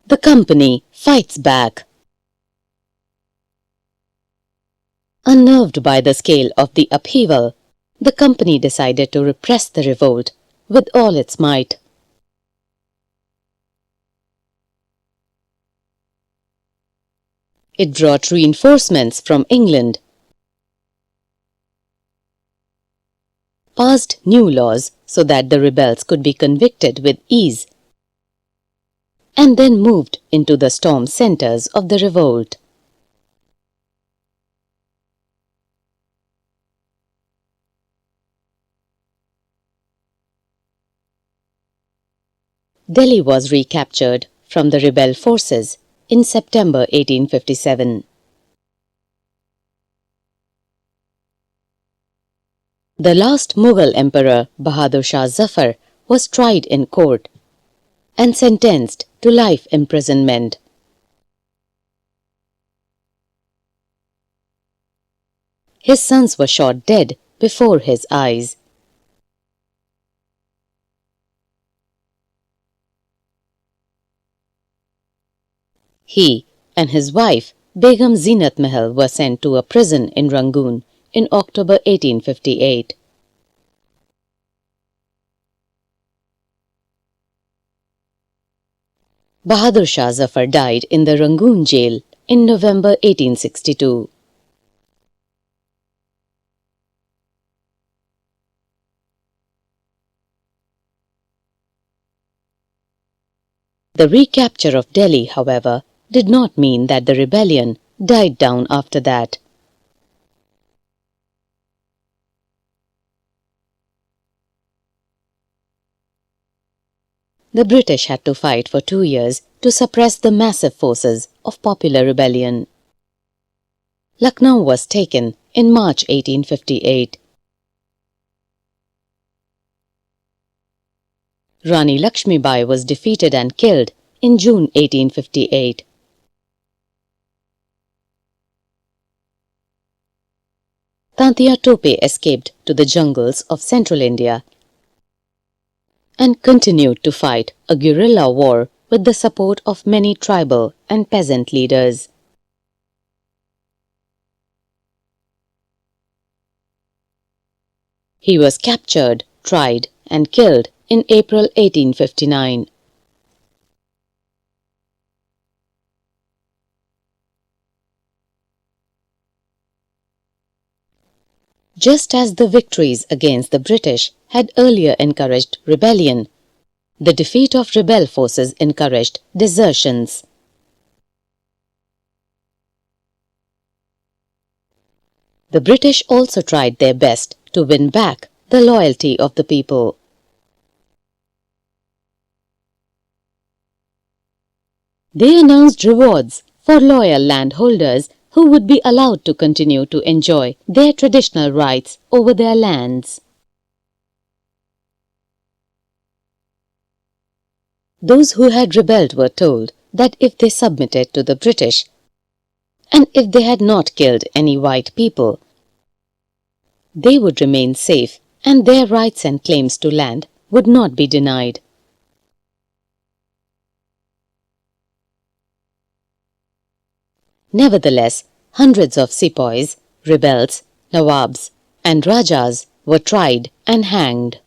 The company fights back. Unnerved by the scale of the upheaval, the company decided to repress the revolt with all its might. It brought reinforcements from England, passed new laws so that the rebels could be convicted with ease, and then moved into the storm centers of the revolt. Delhi was recaptured from the rebel forces in September 1857. The last Mughal emperor, Bahadur Shah Zafar, was tried in court and sentenced to life imprisonment. His sons were shot dead before his eyes. He and his wife, Begum Zeenat Mahal, were sent to a prison in Rangoon in October 1858. Bahadur Shah Zafar died in the Rangoon jail in November 1862. The recapture of Delhi, however, did not mean that the rebellion died down after that. The British had to fight for 2 years to suppress the massive forces of popular rebellion. Lucknow was taken in March 1858. Rani Lakshmi Bai was defeated and killed in June 1858. Tantia Tope escaped to the jungles of central India and continued to fight a guerrilla war with the support of many tribal and peasant leaders. He was captured, tried and killed in April 1859. Just as the victories against the British had earlier encouraged rebellion, the defeat of rebel forces encouraged desertions. The British also tried their best to win back the loyalty of the people. They announced rewards for loyal landholders who would be allowed to continue to enjoy their traditional rights over their lands. Those who had rebelled were told that if they submitted to the British, and if they had not killed any white people, they would remain safe and their rights and claims to land would not be denied. Nevertheless, hundreds of sepoys, rebels, nawabs and rajas were tried and hanged.